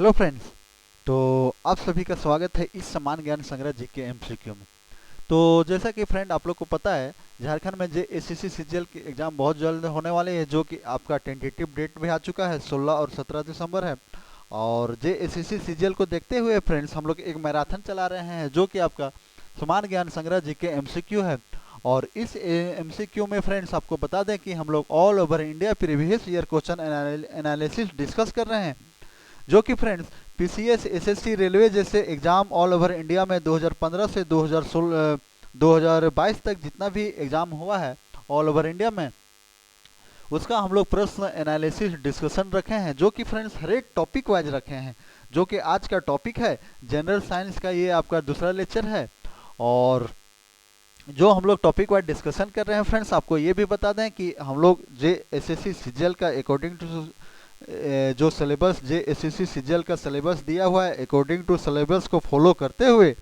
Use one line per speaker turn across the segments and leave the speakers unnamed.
Hello friends. तो आप सभी का स्वागत है इस समान ज्ञान संग्रह जीके एमसीक्यू में। तो जैसा कि फ्रेंड आप लोग को पता है, झारखंड में जे एसएससी सीजीएल के एग्ज़ाम बहुत जल्द होने वाले हैं, जो कि आपका टेंटेटिव डेट भी आ चुका है, 16 और 17 दिसंबर है। और जे एसएससी सीजीएल को देखते हुए फ्रेंड्स हम लोग एक मैराथन चला रहे हैं, जो कि आपका समान ज्ञान संग्रह जीके एमसीक्यू है। और इस एमसीक्यू में फ्रेंड्स आपको बता दें कि हम लोग all over India previous year question analysis discuss कर रहे हैं, जो कि फ्रेंड्स पीसीएस एसएससी रेलवे जैसे एग्ज़ाम ऑल ओवर इंडिया में 2015 से 2022 तक जितना भी एग्ज़ाम हुआ है ऑल ओवर इंडिया में, उसका हम लोग प्रश्न एनालिसिस डिस्कशन रखे हैं, जो कि फ्रेंड्स हर एक टॉपिक वाइज रखे हैं। जो कि आज का टॉपिक है जनरल साइंस का, ये आपका दूसरा लेक्चर है। और जो हम लोग टॉपिक वाइज डिस्कशन कर रहे हैं फ्रेंड्स, आपको ये भी बता दें कि हम लोग जे एसएससी सीजीएल का अकॉर्डिंग टू जो सिलेबस जे एसएससी सीजीएल का सिलेबस दिया हुआ है, अकॉर्डिंग टू सिलेबस को फॉलो करते हुए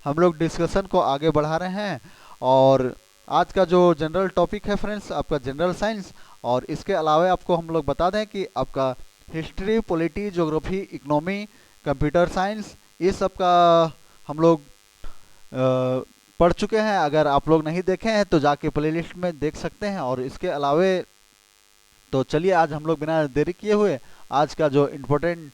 हम लोग डिस्कशन को आगे बढ़ा रहे हैं। और आज का जो जनरल टॉपिक है फ्रेंड्स, आपका जनरल साइंस। और इसके अलावा आपको हम लोग बता दें कि आपका history, polity, geography, economy, computer science, ये सब का हम लोग पढ़ चुके हैं। अगर आप लोग नहीं देखे हैं तो जाके प्लेलिस्ट में देख सकते हैं। और इसके अलावे तो चलिए आज हम लोग बिना देरी किए हुए आज का जो इम्पोर्टेंट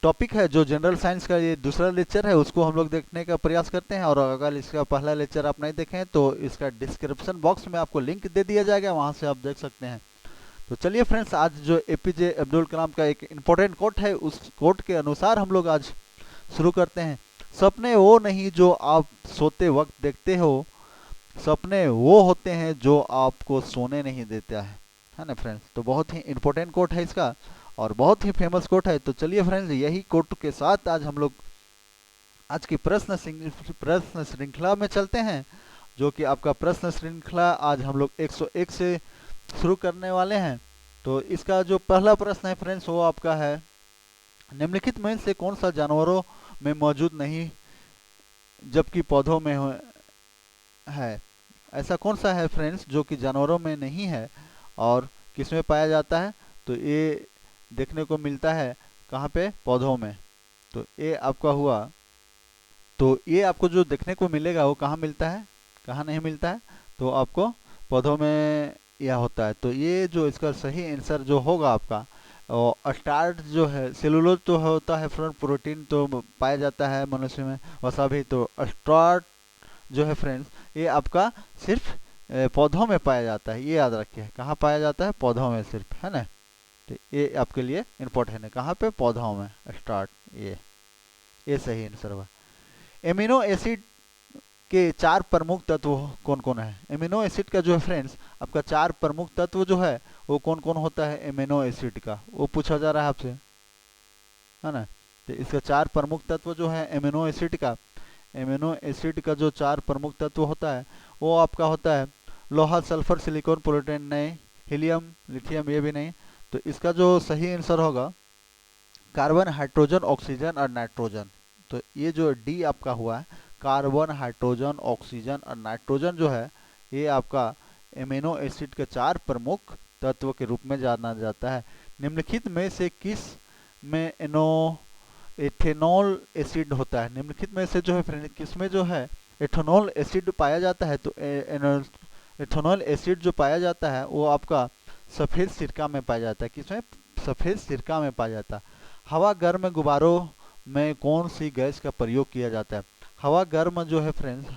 टॉपिक है, जो जनरल साइंस का ये दूसरा लेक्चर है, उसको हम लोग देखने का प्रयास करते हैं। और अगर इसका पहला लेक्चर आप नहीं देखें तो इसका डिस्क्रिप्शन बॉक्स में आपको लिंक दे दिया जाएगा, वहाँ से आप देख सकते हैं। तो चलिए फ्रेंड्स, आज जो एपीजे अब्दुल कलाम का एक इम्पोर्टेंट कोट है, उस कोट के अनुसार हम लोग आज शुरू करते हैं। सपने वो नहीं जो आप सोते वक्त देखते हो, सपने वो होते हैं जो आपको सोने नहीं देता है ना फ्रेंड्स। तो बहुत ही इंपॉर्टेंट कोट है इसका, और बहुत ही फेमस कोट है। तो चलिए फ्रेंड्स, यही कोट के साथ आज हम लोग आज की प्रश्न श्रृंखला में चलते हैं, जो कि आपका प्रश्न श्रृंखला आज हम लोग 101 से शुरू करने वाले हैं। तो इसका जो पहला प्रश्न है फ्रेंड्स, वो आपका है, निम्नलिखित में से कौन सा जानवरों में मौजूद नहीं जबकि पौधों में है? ऐसा कौन सा है फ्रेंड्स जो कि जानवरों में नहीं है और किस में पाया जाता है? तो ये देखने को मिलता है कहाँ पे? पौधों में। तो ये आपका हुआ। तो ये आपको जो देखने को मिलेगा वो कहाँ मिलता है, कहाँ नहीं मिलता है? तो आपको पौधों में यह होता है। तो ये जो इसका सही आंसर जो होगा आपका, और स्टार्च जो है, सेलुलोज तो होता है फ्रेंड, प्रोटीन तो पाया जाता है मनुष्य में, वसा भी। तो स्टार्च जो है फ्रेंड्स, ये आपका सिर्फ पौधों में पाया जाता है। ये याद रखिए, कहाँ पाया जाता है? पौधों में सिर्फ, है ना। तो ये आपके लिए इम्पोर्टेंट है, कहाँ पे? पौधों में स्टार्ट। ये सही आंसर हुआ। एमिनो एसिड के चार प्रमुख तत्व कौन कौन है? एमिनो एसिड का जो है फ्रेंड्स, आपका चार प्रमुख तत्व जो है वो कौन कौन होता है एमिनो एसिड का, वो पूछा जा रहा है आपसे, है ना। तो इसका चार प्रमुख तत्व जो है एमिनो एसिड का, एमिनो एसिड का जो चार प्रमुख तत्व होता है वो आपका होता है लोहा, सल्फर, सिलिकॉन, प्रोटीन नहीं, हीलियम, लिथियम ये भी नहीं। तो इसका जो सही आंसर होगा कार्बन, हाइड्रोजन, ऑक्सीजन और नाइट्रोजन। तो ये जो डी आपका हुआ है, कार्बन, हाइड्रोजन, ऑक्सीजन और नाइट्रोजन जो है, ये आपका एमिनो एसिड के चार प्रमुख तत्व के रूप में जाना जाता है। निम्नलिखित में से किस में एथेनॉल एसिड होता है? निम्नलिखित में से जो है फ्रेंड किसमें जो है एथेनॉल एसिड पाया जाता है? तो एथेनॉल एसिड जो पाया जाता है वो आपका सफ़ेद सिरका में पाया जाता है। किसमें? सफ़ेद सिरका में पाया जाता है। हवा गर्म गुब्बारों में कौन सी गैस का प्रयोग किया जाता है? हवा गर्म जो है फ्रेंड्स,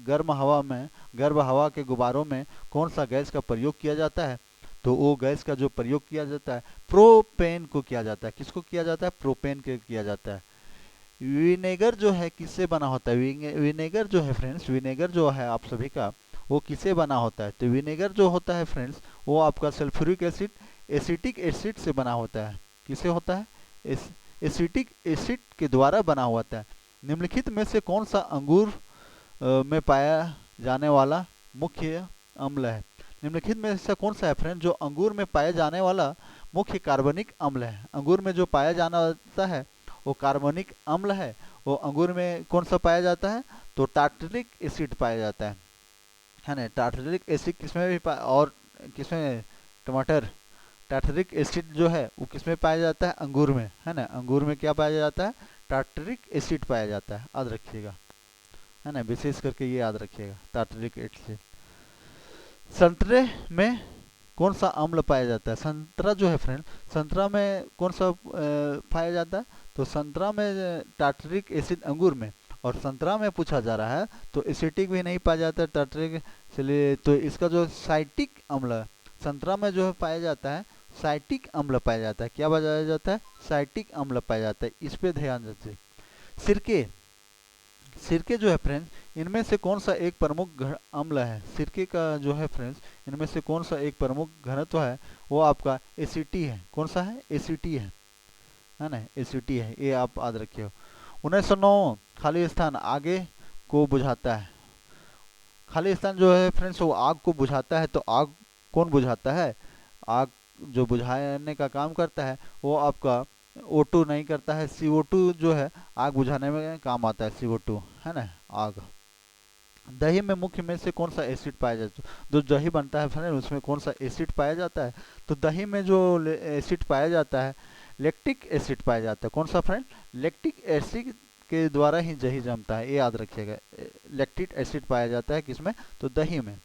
गर्म हवा में, गर्म हवा के गुब्बारों में कौन सा गैस का प्रयोग किया जाता है? तो वो गैस का जो प्रयोग किया जाता है प्रोपेन को किया जाता है। किसको किया जाता है? प्रोपेन के किया जाता है। विनेगर जो है किससे बना होता है? विनेगर जो है फ्रेंड्स, विनेगर जो है आप सभी का, वो किससे बना होता है? तो विनेगर जो होता है फ्रेंड्स, वो आपका सल्फ्यूरिक एसिड, एसिटिक एसिड से बना होता है। किससे होता है? एसिटिक एसिड के द्वारा बना होता है। निम्नलिखित में से कौन सा अंगूर में पाया जाने वाला मुख्य अम्ल है? निम्नलिखित में ऐसा कौन सा है फ्रेंड जो अंगूर में पाया जाने वाला मुख्य कार्बनिक अम्ल है? अंगूर में जो पाया जाता है वो कार्बनिक अम्ल है। वो अंगूर में कौन सा पाया जाता है? तो टार्टरिक एसिड पाया जाता है ना। टार्टरिक एसिड किसमें भी और किसमें? टमाटर, टार्टरिक एसिड जो है वो किसमें पाया जाता है? अंगूर में, है ना। अंगूर में क्या पाया जाता है? टार्टरिक एसिड पाया जाता है, याद रखिएगा, है ना, विशेष करके ये याद रखिएगा, टार्टरिक एसिड। संतरे में कौन सा अम्ल पाया जाता है? संतरा जो है फ्रेंड, संतरा में कौन सा पाया जाता है? तो संतरा में टार्टरिक एसिड अंगूर में, और संतरा में पूछा जा रहा है तो एसिटिक भी नहीं पाया जाता है टार्टरिक, इसलिए तो इसका जो साइटिक अम्ल संतरा में जो है पाया जाता है, साइटिक अम्ल पाया जाता है। क्या पाया जाता है? साइटिक अम्ल पाया जाता है, इस पे ध्यान दीजिए। सिरके, सिरके जो है फ्रेंड्स, इनमें से कौन सा एक प्रमुख अम्ल है? सिरके का जो है फ्रेंड्स, इनमें से कौन सा एक प्रमुख घनत्व है? वो आपका एसिटी है। कौन सा है? एसिटी है ना, एसिटी है, ये आप याद रखिए। 1909 खाली स्थान आगे को बुझाता है। खाली स्थान जो है फ्रेंड्स वो आग को बुझाता है, तो आग कौन बुझाता है? आग जो बुझाने का काम करता है वो आपका O2 नहीं करता है, CO2 जो है आग बुझाने में काम आता है, CO2, है ना, आग। दही में मुख्य में से कौन सा एसिड पाया जाता है? जो दही बनता है फ्रेंड उसमें कौन सा एसिड पाया जाता है? तो दही में जो एसिड पाया जाता है, लैक्टिक एसिड पाया जाता है। कौन सा फ्रेंड? लैक्टिक एसिड के द्वारा ही दही जमता है, ये याद रखिएगा। लैक्टिक एसिड पाया जाता है किसमें? तो दही में।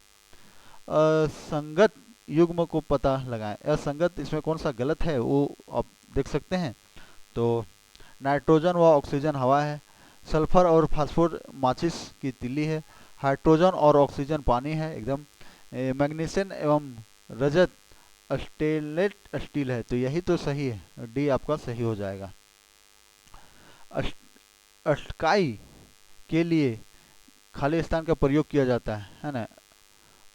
असंगत युग्म को पता लगाएं। असंगत इसमें कौन सा गलत है वो आप देख सकते हैं। तो नाइट्रोजन व ऑक्सीजन हवा है, सल्फर और फास्फोर माचिस की तिल्ली है, हाइड्रोजन और ऑक्सीजन पानी है एकदम, मैग्नीशियम एवं रजत स्टेलेट स्टील है। तो यही तो सही है, डी आपका सही हो जाएगा। अष्टकाई के लिए खाली स्थान का प्रयोग किया जाता है ना।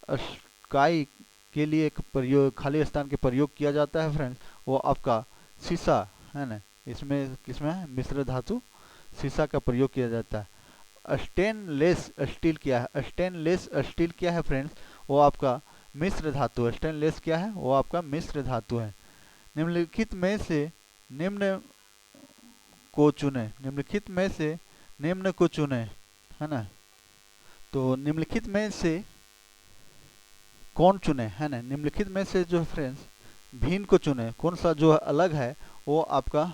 अष्टकाई के लिए एक प्रयोग खाली स्थान के प्रयोग किया जाता है फ्रेंड्स, वो आपका शीशा है ना। इसमें किसमें है? मिश्र धातु शीशा का प्रयोग किया जाता है। स्टेनलेस स्टील क्या है? स्टेनलेस स्टील क्या है फ्रेंड्स? वो आपका मिश्र धातु है। स्टेनलेस क्या है? वो आपका मिश्र धातु है। निम्नलिखित में से निम्न को चुने, निम्नलिखित में से निम्न को चुने, है ना। तो निम्नलिखित में से कौन चुने, है ना। निम्नलिखित में से जो फ्रेंड्स भिन्न को चुने, कौन सा जो अलग है वो आपका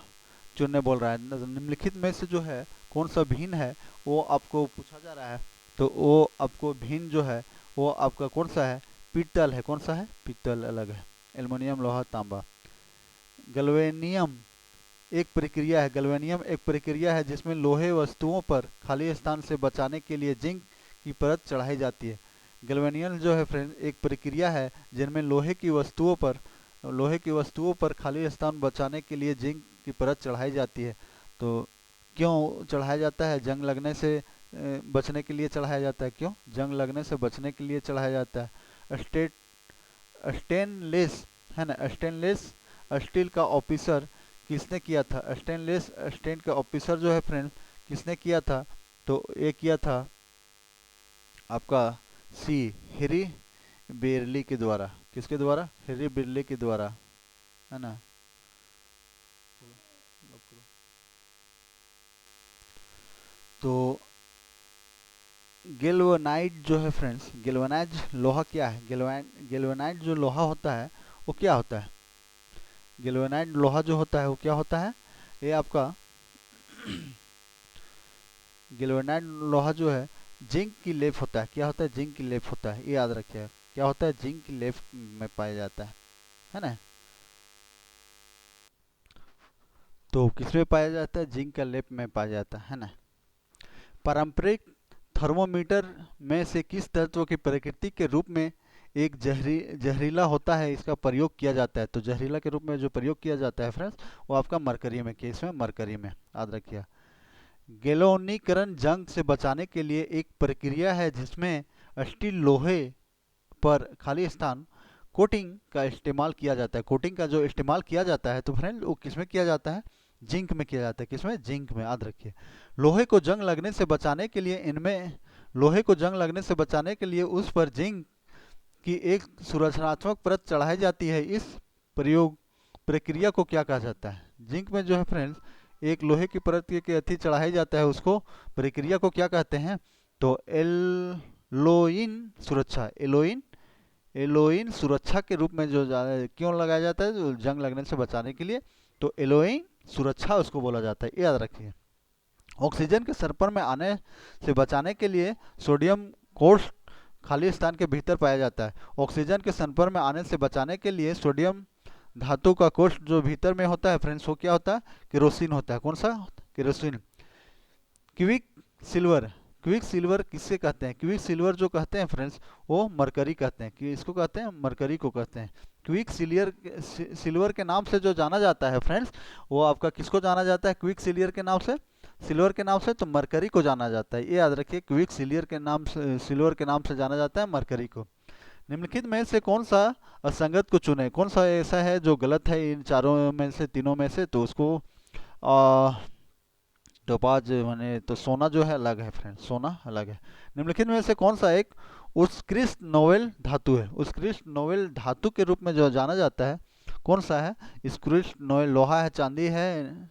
चुनने बोल रहा है। निम्नलिखित में से जो है कौन सा भिन्न है वो आपको पूछा जा रहा है, तो वो आपको भिन्न जो है वो आपका कौन सा है? पीतल है। कौन सा है? पीतल अलग है। एल्युमिनियम, लोहा, तांबा। गैल्वेनियम एक प्रक्रिया है, गैल्वेनियम एक प्रक्रिया है जिसमें लोहे वस्तुओं पर खाली स्थान से बचाने के लिए जिंक की परत चढ़ाई जाती है। गैल्वेनियम जो है फ्रेंड एक प्रक्रिया है जिनमें लोहे की वस्तुओं पर खाली स्थान बचाने के लिए जिंक की परत चढ़ाई जाती है। तो क्यों चढ़ाया जाता है? जंग लगने से बचने के लिए चढ़ाया जाता है। क्यों? जंग लगने से बचने के लिए चढ़ाया जाता है। स्टेनलेस है ना, स्टेनलेस स्टील का ऑफिसर किसने किया था? स्टेनलेस स्टील का ऑफिसर जो है फ्रेंड किसने किया था? तो ये किया था आपका सी हेरी बेरली के द्वारा। किसके द्वारा? हेरी बेरली के द्वारा, है ना। तो गेल्वेनाइट जो है फ्रेंड्स, गेल्वेनाइज लोहा क्या है? गेल्वेनाइट जो लोहा होता है वो क्या होता है? गेल्वेनाइट लोहा जो होता है वो क्या होता है? ये आपका गेल्वेनाइट लोहा जो है जिंक की लेप होता है। क्या होता है? जिंक की लेप होता है, ये याद रखिए। क्या होता है? जिंक की लेप में पाया जाता है ना। तो किसमें पाया जाता है? जिंक का लेप में पाया जाता है ना। पारंपरिक थर्मोमीटर में से किस तत्व की प्रकृति के रूप में एक जहरीला होता है इसका प्रयोग किया जाता है? तो जहरीला के रूप में जो प्रयोग किया जाता है फ्रेंड्स वो आपका मरकरी में, केस में मरकरी में, याद रखिए। गैल्वेनीकरण जंग से बचाने के लिए एक प्रक्रिया है जिसमें स्टील लोहे पर खाली स्थान कोटिंग का इस्तेमाल किया जाता है। कोटिंग का जो इस्तेमाल किया जाता है तो फ्रेंड वो किसमें किया जाता है? जिंक में किया जाता है। किसमें? जिंक में, याद रखिए। लोहे को जंग लगने से बचाने के लिए लोहे को जंग लगने से बचाने के लिए उस पर जिंक की एक सुरक्षात्मक परत चढ़ाई जाती है। इस प्रक्रिया को क्या कहा जाता है? जिंक में जो है फ्रेंड्स एक लोहे की परत के अति चढ़ाई जाता है, उसको प्रक्रिया को क्या कहते हैं? तो एलोइन सुरक्षा, एलोइन एलोइन सुरक्षा के रूप में जो क्यों लगाया जाता है, जो जंग लगने से बचाने के लिए, तो एलोइन सुरक्षा उसको बोला जाता है, ये याद रखिए। ऑक्सीजन के संपर्क में आने से बचाने के लिए सोडियम कोष खाली स्थान के भीतर पाया जाता है। ऑक्सीजन के संपर्क में आने से बचाने के लिए सोडियम धातु का कोष जो भीतर में होता है फ्रेंड्स, वो क्या होता है, केरोसिन होता है। कौन सा, kerosene. Quick silver, quick silver किससे कहते हैं, क्विक सिल्वर जो कहते हैं फ्रेंड्स, वो मरकरी कहते हैं, कि इसको कहते हैं, मरकरी को कहते हैं। क्विक सिल्वर, सिल्वर के नाम से जो जाना जाता है फ्रेंड्स, वो आपका किसको जाना जाता है, क्विक सिल्वर के नाम से, सिल्वर के नाम से तो मरकरी को जाना जाता है, ये याद रखिए। क्विक सिल्वर के नाम से, सिल्वर के नाम से जाना जाता है मरकरी को। निम्नलिखित में से कौन सा असंगत को चुने, कौन सा ऐसा है जो गलत है इन चारों में से, तीनों में से, तो उसको टोपाज माने तो सोना जो है अलग है फ्रेंड, सोना अलग है। निम्नलिखित में से कौन सा एक उत्कृष्ट नोबेल धातु है, उत्कृष्ट नोबेल धातु के रूप में जो जाना जाता है, कौन सा है, उत्कृष्ट नोबेल, लोहा है, चांदी है,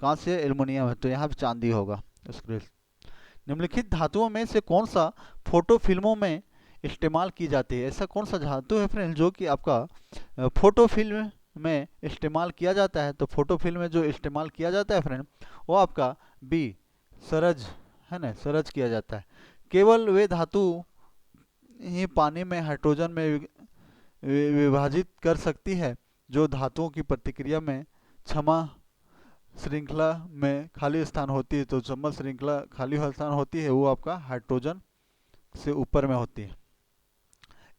कांस्य है, एल्युमिनियम है, तो यहाँ पे चांदी होगा उत्कृष्ट। निम्नलिखित धातुओं में से कौन सा फोटो फिल्मों में इस्तेमाल की जाती है, ऐसा कौन सा धातु है फ्रेंड जो कि आपका फोटो फिल्म में इस्तेमाल किया जाता है, तो फोटो फिल्म में जो इस्तेमाल किया जाता है फ्रेंड, वो आपका बी सरज है ना, सरज किया जाता है। केवल वे धातु ही पानी में हाइड्रोजन में विभाजित कर सकती है जो धातुओं की प्रतिक्रिया में क्षमा श्रृंखला में खाली स्थान होती है, तो क्षमा श्रृंखला खाली स्थान होती है वो आपका हाइड्रोजन से ऊपर में होती है।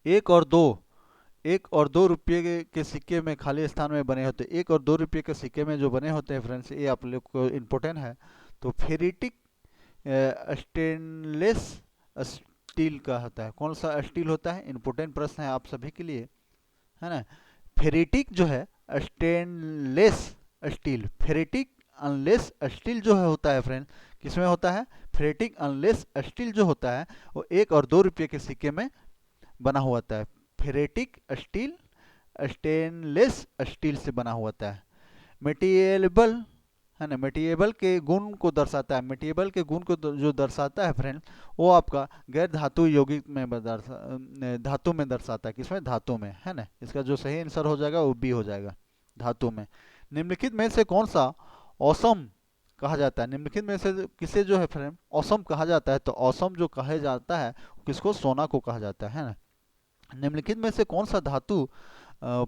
एक और दो रुपये के सिक्के में खाली स्थान में बने होते हैं, 1 और 2 रुपये के सिक्के में जो बने होते हैं फ्रेंड्स, ये आप लोग को इम्पोर्टेंट है। तो फेरिटिक स्टेनलेस स्टील का होता है, कौन सा स्टील होता है, इम्पोर्टेंट प्रश्न है आप सभी के लिए, है ना। फेरिटिक जो है stainless steel, ferritic unless steel जो है होता है फ्रेंड, किसमें होता है, फेरिटिक अनलेस स्टील जो होता है वो 1 और 2 रुपये के सिक्के में बना हुआ होता है। फेरेटिक स्टील स्टेनलेस स्टील से बना हुआ होता है। मेटेरिएबल है ना, मेटेरिएबल के गुण को दर्शाता है, मेटेरिएबल के गुण को जो दर्शाता है फ्रेंड, वो आपका गैर धातु यौगिक में धातु में दर्शाता है, किसमें, धातु में, है ना। इसका जो सही आंसर हो जाएगा वो बी हो जाएगा, धातु में। निम्नलिखित में से कौन सा औसम कहा जाता है, निम्नलिखित में से किसे जो है फ्रेंड औसम कहा जाता है, तो औसम जो कहा जाता है किसको, सोना को कहा जाता है ना। निम्नलिखित में से कौन सा धातु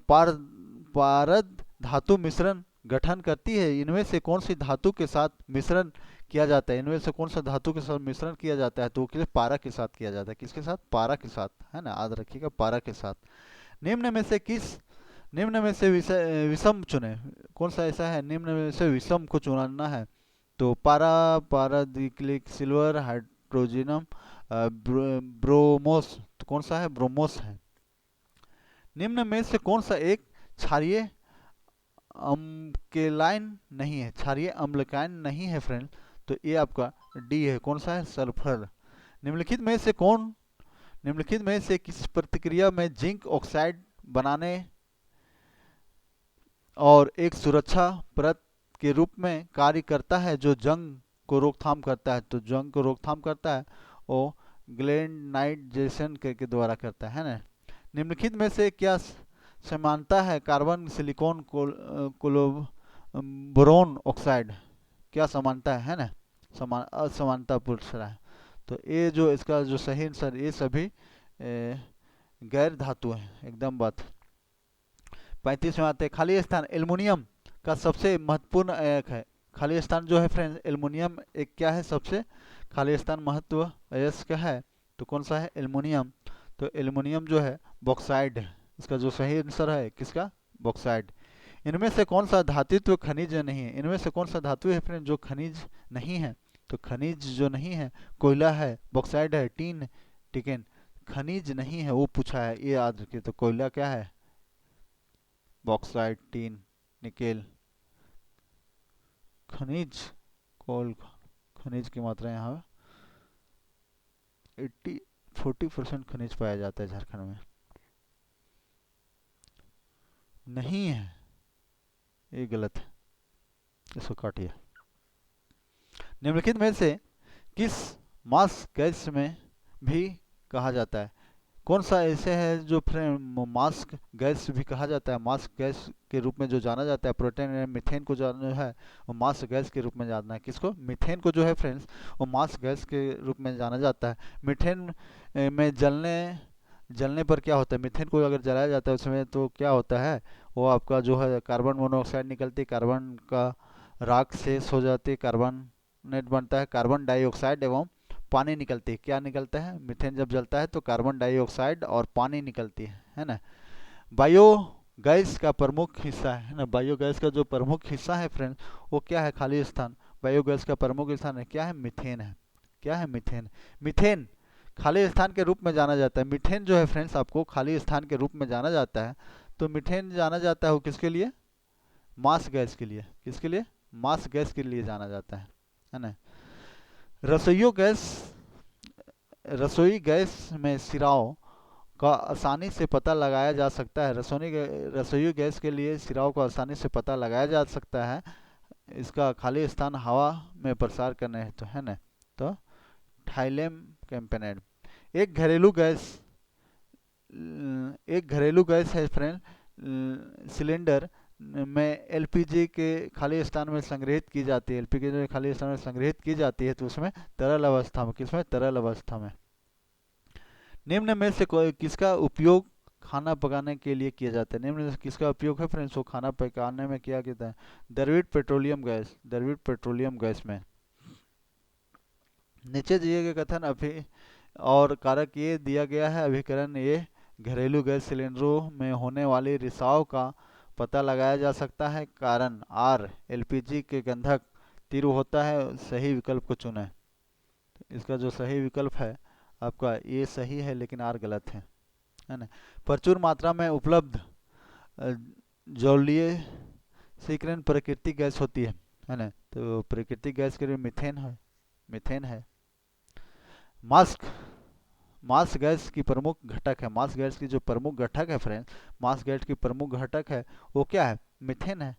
पारद धातु मिश्रण गठन करती है, इनमें से कौन सी धातु के साथ मिश्रण किया जाता है, इनमें से कौन सा धातु के साथ मिश्रण किया जाता है, तो वो पारा के साथ किया जाता है, किसके साथ, पारा के साथ, है ना, याद रखिएगा, पारा के साथ। निम्न में से विषम चुने, कौन सा ऐसा है, निम्न में से विषम को चुनना है, तो पारादीक्लिक सिल्वर, हाइड्रोजनम, ब्रोमोस, तो कौन सा है, ब्रोमोस है। निम्न में से कौन सा एक क्षारीय अम्लकाइन नहीं है, क्षारीय अम्लकाइन नहीं है फ्रेंड, तो ये आपका डी है, कौन सा है, सल्फर। निम्नलिखित में से किस प्रतिक्रिया में जिंक ऑक्साइड बनाने और एक सुरक्षा परत के रूप में कार्य करता है जो जंग को रोकथाम करता है, तो जंग को रोकथाम करता है वो ग्लेनाइटेशन के द्वारा करता है ना। निम्नलिखित में से क्या समानता है कार्बन सिलिकॉन बोरोन ऑक्साइड, क्या समानता है ना, असमानता पूछ रहा है, तो ये जो इसका जो सही आंसर, ये सभी गैर धातु है, एकदम बात। 35 में आते हैं, खाली स्थान एल्युमिनियम का सबसे महत्वपूर्ण अयस्क है, खाली स्थान जो है फ्रेंड्स एल्युमिनियम एक क्या है, सबसे खाली स्थान महत्व अयस्क है, तो कौन सा है, एल्युमिनियम। तो एल्युमिनियम जो है बॉक्साइड है, इसका जो सही आंसर है किसका, बॉक्साइड। इनमें से कौन सा धातुत्व खनिज नहीं है, इनमें से कौन सा धातु है फ्रेंड जो खनिज नहीं है, तो खनिज जो नहीं है कोयला है, बॉक्साइड है, टीन, टिकन, खनिज नहीं है वो पूछा है, ये याद रखिए, तो कोयला क्या है, बॉक्साइड, टीन, निकेल, खनिज, कोल, खनिज की मात्रा यहाँ 40% खनिज पाया जाता है झारखंड में, नहीं है, ये गलत है, इसको काटिए। निम्नलिखित में से किस मास गैस में भी कहा जाता है, कौन सा ऐसे है जो मास्क गैस भी कहा जाता है, मास्क गैस के रूप में जो जाना जाता है, प्रोटेन मीथेन को जो है वो मास्क गैस के रूप में जाना है, किसको, मीथेन को जो है फ्रेंड्स वो मास्क गैस के रूप में जाना जाता है। मीथेन में जलने जलने पर क्या होता है, मीथेन को अगर जलाया जाता है उसमें तो क्या होता है, वो आपका जो है कार्बन मोनोऑक्साइड निकलती है, कार्बन का राख शेष हो जाती है, कार्बन नेट बनता है, कार्बन डाइऑक्साइड एवं पानी निकलती है। क्या निकलता है, मीथेन जब जलता है तो कार्बन डाइऑक्साइड और पानी निकलती है ना। बायो गैस का प्रमुख हिस्सा है ना, बायोगैस का जो प्रमुख हिस्सा है फ्रेंड्स वो क्या है, खाली स्थान। बायोगैस का प्रमुख स्थान है क्या है, मीथेन है। क्या है, मीथेन। मीथेन खाली स्थान के रूप में जाना जाता है। मीथेन जो है फ्रेंड्स आपको खाली स्थान के रूप में जाना जाता है। तो मीथेन जाना जाता है वो किसके लिए, मास गैस के लिए, किसके लिए, मास गैस के लिए जाना जाता है ना। रसोइयों गैस, रसोई गैस में सिराओं का आसानी से पता लगाया जा सकता है। रसोई गैस के लिए सिराओं को आसानी से पता लगाया जा सकता है। इसका खाली स्थान हवा में प्रसार करने हेतु है ना। तो थाइलेम कैंपेनेड एक घरेलू गैस, एक घरेलू गैस है फ्रेंड, सिलेंडर में एलपीजी के खाली स्थान में संग्रहित की जाती है। एलपीजी में खाली स्थान में संग्रहित की जाती है तो उसमें तरल अवस्था में, किसमें, तरल अवस्था में। निम्न में से कोई किसका उपयोग खाना पकाने के लिए किया जाता है, निम्न में से किसका उपयोग है फ्रेंड्स वो खाना पकाने में किया जाता है, द्रवित पेट्रोलियम गैस, द्रवित पेट्रोलियम गैस में। नीचे दिए गए कथन अभी और कारक ये दिया गया है, अभिकरण ये घरेलू गैस सिलेंडरों में होने वाली रिसाव का पता लगाया जा सकता है। कारण आर एलपीजी के गंधक तीव्र होता है, सही विकल्प को चुनें। इसका जो सही विकल्प है आपका ये सही है लेकिन आर गलत है ना। प्रचुर मात्रा में उपलब्ध जलीय शीघ्र प्राकृतिक गैस होती है ना। तो प्राकृतिक गैस के लिए मीथेन है, मीथेन है। मास्क, मास गैस की प्रमुख घटक है, मास गैस की जो प्रमुख घटक है फ्रेंड्स, मास गैस की प्रमुख घटक है वो क्या है, मीथेन है।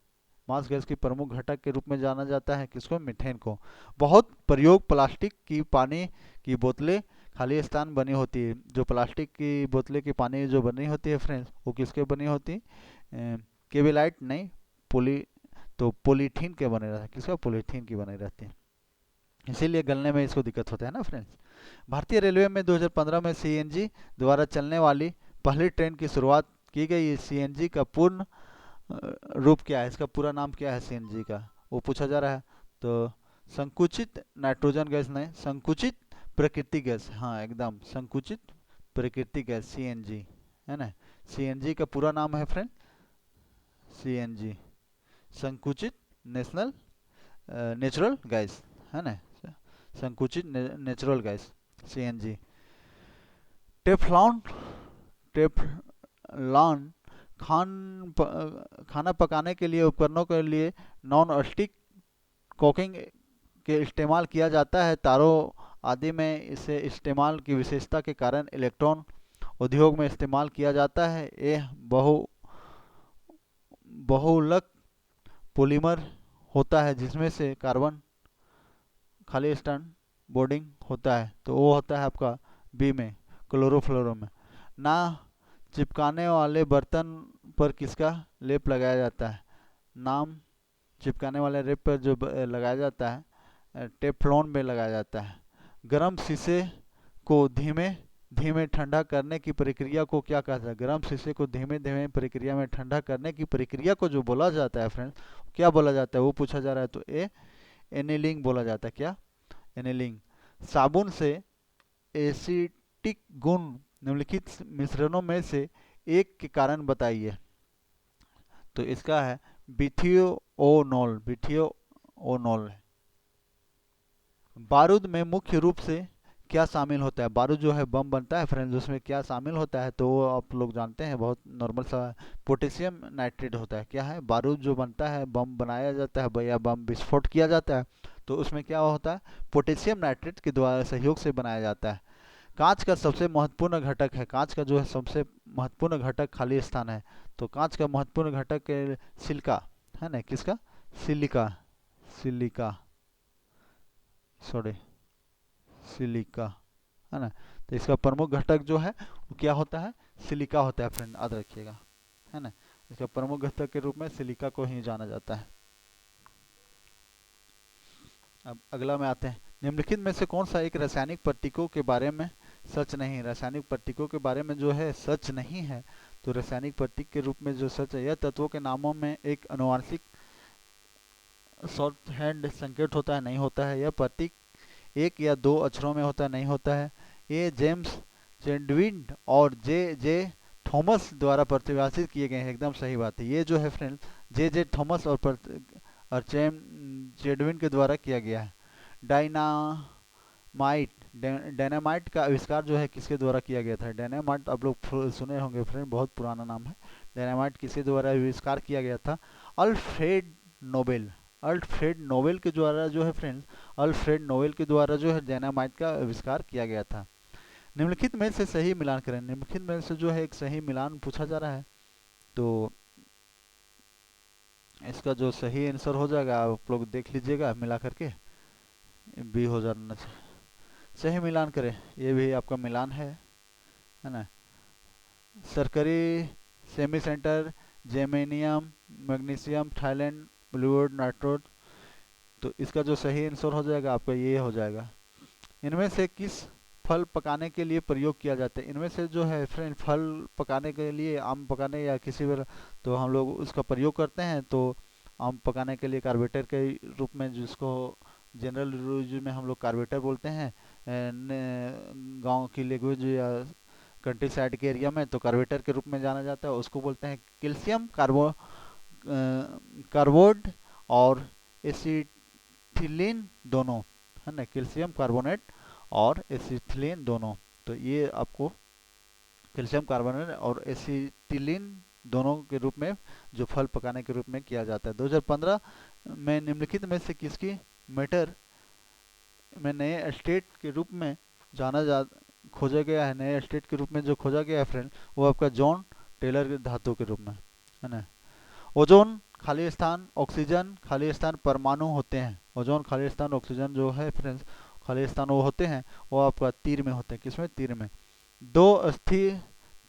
मास गैस की प्रमुख घटक के रूप में जाना जाता है किसको, मीथेन को। बहुत प्रयोग प्लास्टिक की पानी की बोतलें खाली स्थान बनी होती है। जो प्लास्टिक की बोतलें की पानी जो बनी होती है फ्रेंड्स वो किसके बनी होती है, केविलाइट नहीं, पोली, तो पॉलीथीन के बने रहते हैं, किसका, पॉलीथीन की बनी रहती है, इसीलिए गलने में इसको दिक्कत होता है ना फ्रेंड्स। भारतीय रेलवे में 2015 में सीएनजी द्वारा चलने वाली पहली ट्रेन की शुरुआत की गई। सीएनजी का पूर्ण रूप क्या है, इसका पूरा नाम क्या है सीएनजी का, वो पूछा जा रहा है। तो संकुचित नाइट्रोजन गैस नहीं, संकुचित प्राकृतिक गैस, हाँ एकदम संकुचित प्राकृतिक गैस सीएनजी है ना। सीएनजी का पूरा नाम है फ्रेंड, सीएनजी संकुचित नेशनल नेचुरल गैस है ना, संकुचित natural gas CNG. Teflon, Teflon खाना पकाने के लिए उपकरणों के लिए नॉन स्टिक कुकिंग के इस्तेमाल किया जाता है। तारों आदि में इसे इस्तेमाल की विशेषता के कारण इलेक्ट्रॉन उद्योग में इस्तेमाल किया जाता है। यह बहुलक पॉलीमर होता है जिसमें से कार्बन खाली स्थान बोर्डिंग होता है, तो वो होता है आपका बी में, क्लोरोफ्लोरो में। ना चिपकाने वाले बर्तन पर किसका लेप लगाया जाता है, नाम चिपकाने वाले लेप पर जो लगाया जाता है टेफ्लॉन में लगाया जाता है। गर्म शीशे को धीमे धीमे ठंडा करने की प्रक्रिया को क्या कहता है, गर्म शीशे को धीमे धीमे प्रक्रिया में ठंडा करने की प्रक्रिया को जो बोला जाता है फ्रेंड्स क्या बोला जाता है वो पूछा जा रहा है। तो ए एनीलिंग बोला जाता है, क्या, एनीलिंग। साबुन से एसिटिक गुण निम्नलिखित मिश्रणों में से एक के कारण बताइए। तो इसका है बिथियोओनोल, बिथियोओनोल। बारूद में मुख्य रूप से क्या शामिल होता है, बारूद जो है बम बनता है फ्रेंड्स उसमें क्या शामिल होता है, तो वो आप लोग जानते हैं बहुत नॉर्मल सा, पोटेशियम नाइट्रेट होता है। क्या है, बारूद जो बनता है, बम बनाया जाता है या बम विस्फोट किया जाता है तो उसमें क्या होता है, पोटेशियम नाइट्रेट के द्वारा सहयोग से बनाया जाता है। कांच का सबसे महत्वपूर्ण घटक है, कांच का जो है सबसे महत्वपूर्ण घटक खाली स्थान है। तो कांच का महत्वपूर्ण घटक सिलिका है ना, किसका, सिलिका, सिलिका, सॉरी सिलिका है ना। तो इसका प्रमुख घटक जो है क्या होता है, सिलिका होता है फ्रेंड, याद रखिएगा, है ना। इसका प्रमुख घटक के रूप में सिलिका को ही जाना जाता है। अब अगला में आते हैं, निम्नलिखित में से कौन सा एक रासायनिक प्रतीकों के बारे में सच नहीं है। रासायनिक प्रतीकों के बारे में जो है सच नहीं है। तो रासायनिक प्रतीक के रूप में जो सच है, यह तत्वों के नामों में एक अनुवांशिक शॉर्ट हैंड संकेत होता है, नहीं होता है। यह प्रतीक एक या दो अक्षरों में होता है, नहीं होता है। ये जेम्स चैडविक और जे जे थॉमस द्वारा परिभाषित किए गए हैं, एकदम सही बात है। ये जो है फ्रेंड जे जे थॉमस और चैडविक के द्वारा किया गया है। डायनामाइट डायनामाइट का आविष्कार जो है किसके द्वारा किया गया था। डायनामाइट आप लोग सुने होंगे फ्रेंड, बहुत पुराना नाम है। डायनामाइट किसके द्वारा आविष्कार किया गया था, अल्फ्रेड नोबेल। अल्फ्रेड नोबेल के द्वारा जो है फ्रेंड्स, अल्फ्रेड नोबेल के द्वारा जो है डायनामाइट का आविष्कार किया गया था। निम्नलिखित में से सही मिलान करें। निम्नलिखित में से जो है एक सही मिलान पूछा जा रहा है, तो इसका जो सही आंसर हो जाएगा आप लोग देख लीजिएगा मिला करके, बी हो जाना चाहिए। सही मिलान करें, ये भी आपका मिलान है ना। सरकरी, semi centre, जेमेनियम, magnesium, Thailand, Bluewood, नाइट्रोड। तो इसका जो सही आंसर हो जाएगा आपका ये हो जाएगा। इनमें से किस फल पकाने के लिए प्रयोग किया जाता है। इनमें से जो है फ्रेंड फल पकाने के लिए, आम पकाने या किसी भी, तो हम लोग उसका प्रयोग करते हैं। तो आम पकाने के लिए कार्बेटर के रूप में, जिसको जनरल यूज में हम लोग कार्बेटर बोलते हैं, गांव की लैंग्वेज या कंट्री साइड के एरिया में तो कार्बेटर के रूप में जाना जाता है। उसको बोलते हैं कैल्शियम कार्बोड और एसिटिलीन दोनों, है ना, कैल्शियम कार्बोनेट और एसिटिलीन दोनों। तो ये आपको कैल्शियम कार्बोनेट और एसिटिलीन दोनों के रूप में जो फल पकाने के रूप में किया जाता है। 2015 में निम्नलिखित में से किसकी मैटर में नए स्टेट के रूप में खोजा गया है। नए स्टेट के रूप में जो खोजा गया है फ्रेंड, वो आपका जॉन टेलर के धातु के रूप में, है ना। ओजोन खाली स्थान, ऑक्सीजन खाली स्थान, परमाणु होते हैं। ओजोन खाली स्थान, ऑक्सीजन जो है फ्रेंड्स खाली स्थान वो होते हैं, वो आपका तीर में होते हैं। किसमें, तीर में। दो अस्थिर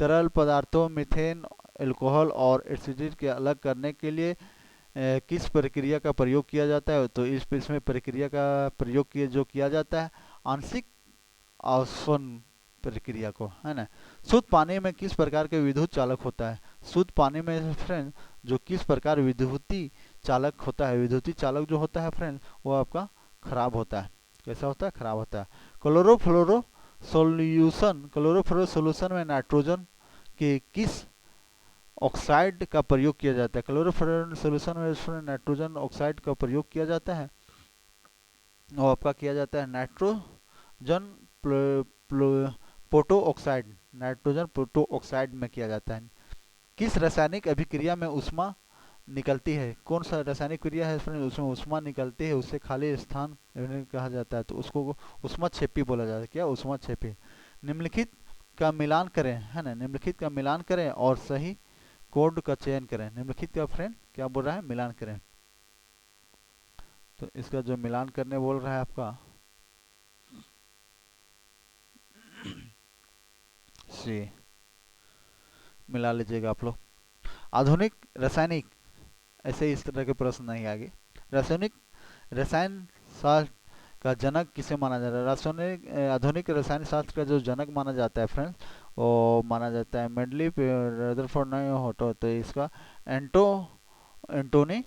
तरल पदार्थों मीथेन, एल्कोहल और एसिड के अलग करने के लिए किस प्रक्रिया का प्रयोग किया जाता है। तो इसमें प्रक्रिया का प्रयोग किया जाता है आंशिक आसवन प्रक्रिया को, है ना। शुद्ध पानी में किस प्रकार के विद्युत चालक होता है। शुद्ध पानी में फ्रेंड जो किस प्रकार विद्युतीय चालक होता है, विद्युतीय चालक जो होता है फ्रेंड वो आपका खराब होता है। कैसा होता है, खराब होता है। क्लोरोफ्लोरो सोल्यूशन में नाइट्रोजन के किस ऑक्साइड का प्रयोग किया जाता है। क्लोरोफ्लोरो सोल्यूशन में नाइट्रोजन ऑक्साइड का प्रयोग किया जाता है, और आपका किया जाता है nitrogen proto oxide, nitrogen proto oxide में किया जाता है। किस रासायनिक अभिक्रिया में ऊष्मा निकलती है। कौन सा रासायनिक क्रिया है फ्रेंड, उसमें ऊष्मा निकलती है, उससे खाली स्थान कहा जाता है, तो उसको ऊष्मा छेपी बोला जाता है। क्या, ऊष्मा छेपी। निम्नलिखित का मिलान करें, है ना, निम्नलिखित का मिलान करें और सही कोड का चयन करें। निम्नलिखित का फ्रेंड क्या बोल रहा है, मिलान करें। तो इसका जो मिलान करने बोल रहा है आपका सी, मिला लीजिएगा आप लोग। आधुनिक रासायनिक, ऐसे इस तरह के प्रश्न नहीं आगे। रसायन शास्त्र का जनक किसे माना जाता है। रासायनिक आधुनिक रसायन शास्त्र का जो जनक माना जाता है फ्रेंड्स, वो माना जाता है मेडली रदरफोर्ड नहीं होटो, तो इसका एंटोनी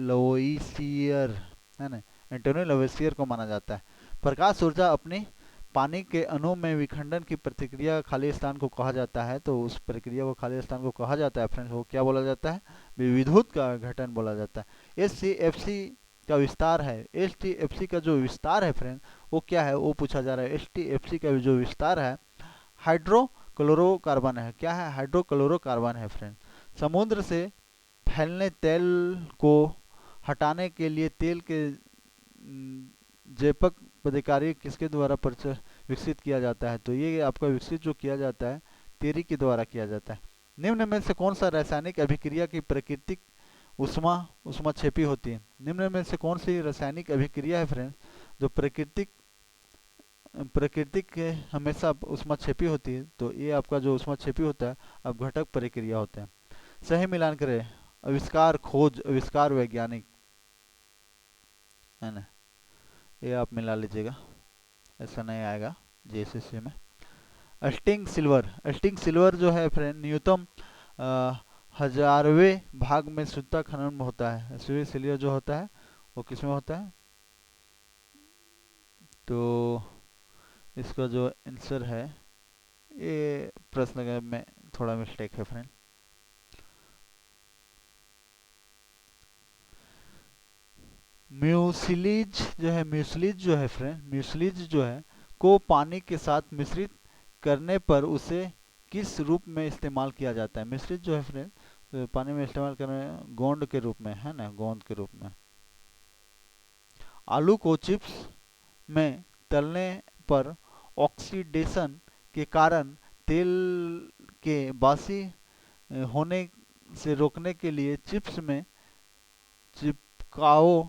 लवोइसियर, है ना, एंटोनी लवोइसियर को माना जाता है। प्रकाश ऊर्जा अपनी पानी के अणु में विखंडन की प्रतिक्रिया खाली स्थान को कहा जाता है। तो उस प्रक्रिया को, खाली स्थान को कहा जाता है फ्रेंड्स, वो क्या बोला जाता है, विद्युत का घटन बोला जाता है। एचसीएफसी का विस्तार है। एचटीएफसी का जो विस्तार है फ्रेंड वो क्या है, वो पूछा जा रहा है। एचटीएफसी का जो विस्तार है हाइड्रोक्लोरोकार्बन है। क्या है, हाइड्रोक्लोरोकार्बन है फ्रेंड। समुद्र से फैलने तेल को हटाने के लिए तेल के जैपक प्रतिकारी किसके द्वारा विकसित किया जाता है। तो ये आपका विकसित जो किया जाता है तेरी के द्वारा किया जाता है। निम्न में से कौन सा रासायनिक अभिक्रिया की प्राकृतिक उष्मा छेपी होती है। निम्न में से कौन सी रासायनिक अभिक्रिया है फ्रेंड्स जो प्राकृतिक प्राकृतिक हमेशा उष्मा छेपी होती है, तो ये आपका जो उष्मा छेपी होता है अब घटक प्रक्रिया होते हैं। सही मिलान करें, आविष्कार, खोज, आविष्कार, वैज्ञानिक, है ना, ये आप मिला लीजिएगा, ऐसा नहीं आएगा जेएसएससी में। स्टिंग सिल्वर जो है फ्रेंड न्यूनतम अ, हजारवें भाग में शुद्धता खनन में होता है। स्टील सिल्वर जो होता है वो किसमें होता है, तो इसका जो आंसर है, ये प्रश्न में थोड़ा मिस्टेक है फ्रेंड। म्यूसिलीज जो है फ्रेंड, म्यूसिलीज जो है को पानी के साथ मिश्रित करने पर उसे किस रूप में इस्तेमाल किया जाता है। मिश्रित जो है फ्रेंड, तो पानी में इस्तेमाल करने गोंद के रूप में, है ना, गोंद के रूप में। आलू को चिप्स में तलने पर ऑक्सीडेशन के कारण तेल के बासी होने से रोकने के लिए चिप्स में चिपकाओ,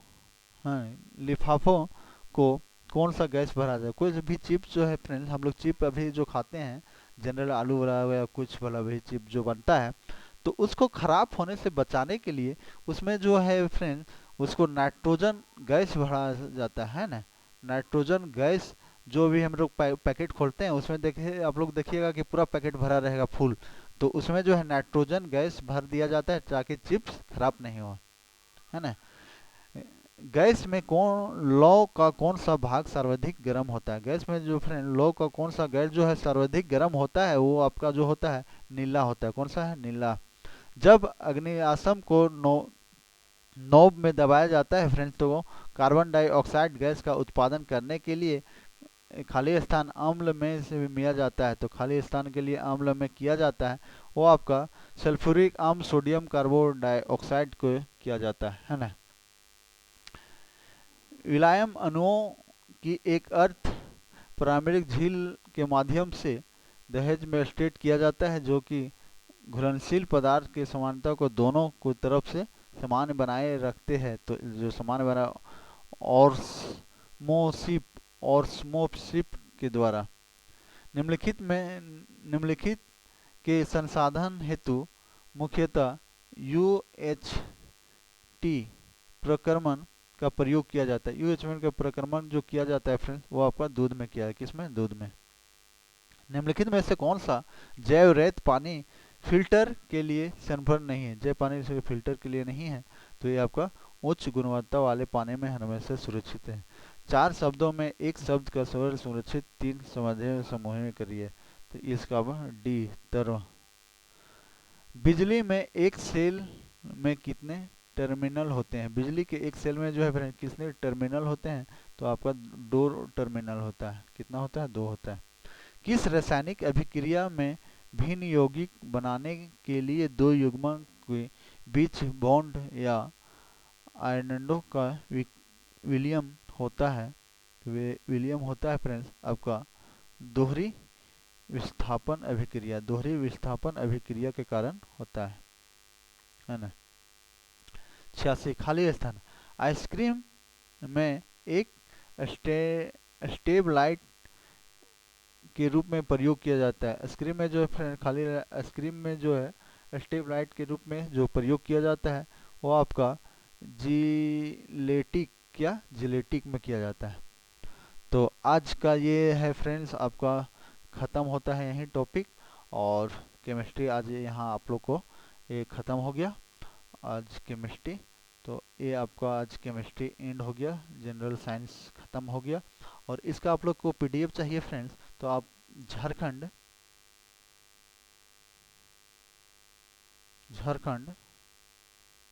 हाँ, लिफाफों को कौन सा गैस भरा जाए। कोई भी चिप्स जो है फ्रेंड्स, हम लोग चिप अभी जो खाते हैं जनरल आलू वाला या कुछ वाला भी चिप जो बनता है, तो उसको खराब होने से बचाने के लिए उसमें जो है फ्रेंड उसको नाइट्रोजन गैस भरा जाता है ना। नाइट्रोजन गैस जो भी हम लोग पैकेट खोलते हैं उसमें देखिए, आप लोग देखिएगा कि पूरा पैकेट भरा रहेगा फुल, तो उसमें जो है नाइट्रोजन गैस भर दिया जाता है ताकि चिप्स खराब नहीं हो, है ना। गैस में लौ का कौन सा भाग सर्वाधिक गर्म होता है। गैस में जो फ्रेंड लौ का कौन सा गैस जो है सर्वाधिक गर्म होता है, वो आपका जो होता है नीला होता है। कौन सा है, नीला। जब अग्निआशम को नोब में दबाया जाता है फ्रेंड्स, तो कार्बन डाइऑक्साइड गैस का उत्पादन करने के लिए खाली स्थान अम्ल में से भी मिला जाता है, तो खाली स्थान के लिए अम्ल में किया जाता है वो आपका सल्फ्यूरिक अम्ल सोडियम कार्बन डाइऑक्साइड को किया जाता है ना। विलायम अणुओं की एक अर्थ पारंपरिक झील के माध्यम से दहेज में स्टेट किया जाता है, जो कि घुलनशील पदार्थ की समानता को दोनों को तरफ से समान बनाए रखते हैं। तो जो समान बना ऑस्मोसिप ऑस्मोसिप के द्वारा निम्नलिखित के संसाधन हेतु मुख्यतः यूएच टी प्रक्रमण का प्रयोग किया जाता है। यूएचएमएल का प्रक्रमण जो किया जाता है फ्रेंड्स, वो आपका दूध में किया है। किसमें, दूध में। निम्नलिखित में से कौन सा जैव रहित पानी फिल्टर के लिए संभव नहीं है। जैव पानी से फिल्टर के लिए नहीं है, तो ये आपका उच्च गुणवत्ता वाले पानी में हमेशा सुरक्षित है। 4 शब्दों में एक शब्द का स्वर सुरक्षित 3 समूह में करिए, तो इसका डी तरह। बिजली में एक सेल में कितने टर्मिनल होते हैं। बिजली के एक सेल में जो है फ्रेंड कितने टर्मिनल होते हैं, तो आपका 2 टर्मिनल होता है। कितना होता है, 2 होता है। किस रासायनिक अभिक्रिया में भिन्न यौगिक बनाने के लिए 2 युग्मक के बीच बॉन्ड या आयनों का विलियम होता है। विलियम होता है फ्रेंड्स आपका दोहरी विस्थापन अभिक्रिया, दोहरी विस्थापन अभिक्रिया के कारण होता है ना। 86 खाली स्थान। आइसक्रीम में एक स्टेबलाइट के रूप में प्रयोग किया जाता है। आइसक्रीम में जो है खाली आइसक्रीम में जो है स्टेबलाइट के रूप में जो प्रयोग किया जाता है वो आपका जिलेटिक में किया जाता है। तो आज का ये है फ्रेंड्स आपका ख़त्म होता है यही टॉपिक, और केमिस्ट्री आज यहाँ आप लोग को ये ख़त्म हो गया आज केमिस्ट्री। तो ये आपका आज केमिस्ट्री एंड हो गया, जनरल साइंस ख़त्म हो गया। और इसका आप लोग को पीडीएफ चाहिए फ्रेंड्स, तो आप झारखंड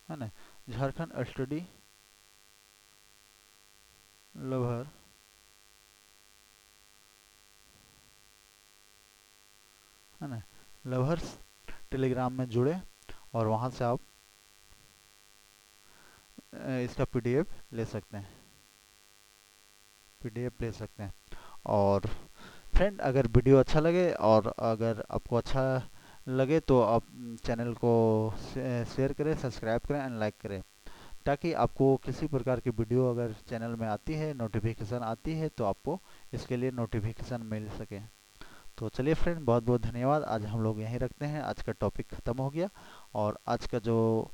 है ना, झारखंड स्टडी लवर है ना, लवर्स टेलीग्राम में जुड़े और वहाँ से आप इसका पीडीएफ ले सकते हैं, और फ्रेंड अगर वीडियो अच्छा लगे और अगर आपको अच्छा लगे तो आप चैनल को शेयर करें, सब्सक्राइब करें एंड लाइक करें, ताकि आपको किसी प्रकार की वीडियो अगर चैनल में आती है, नोटिफिकेशन आती है, तो आपको इसके लिए नोटिफिकेशन मिल सके। तो चलिए फ्रेंड, बहुत बहुत धन्यवाद। आज हम लोग यहीं रखते हैं, आज का टॉपिक ख़त्म हो गया। और आज का जो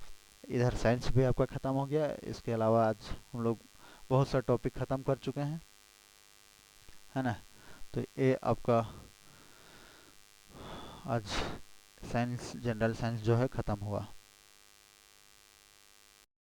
इधर साइंस भी आपका ख़त्म हो गया, इसके अलावा आज हम लोग बहुत सा टॉपिक ख़त्म कर चुके हैं, है ना। तो ये आपका आज साइंस, जनरल साइंस जो है ख़त्म हुआ।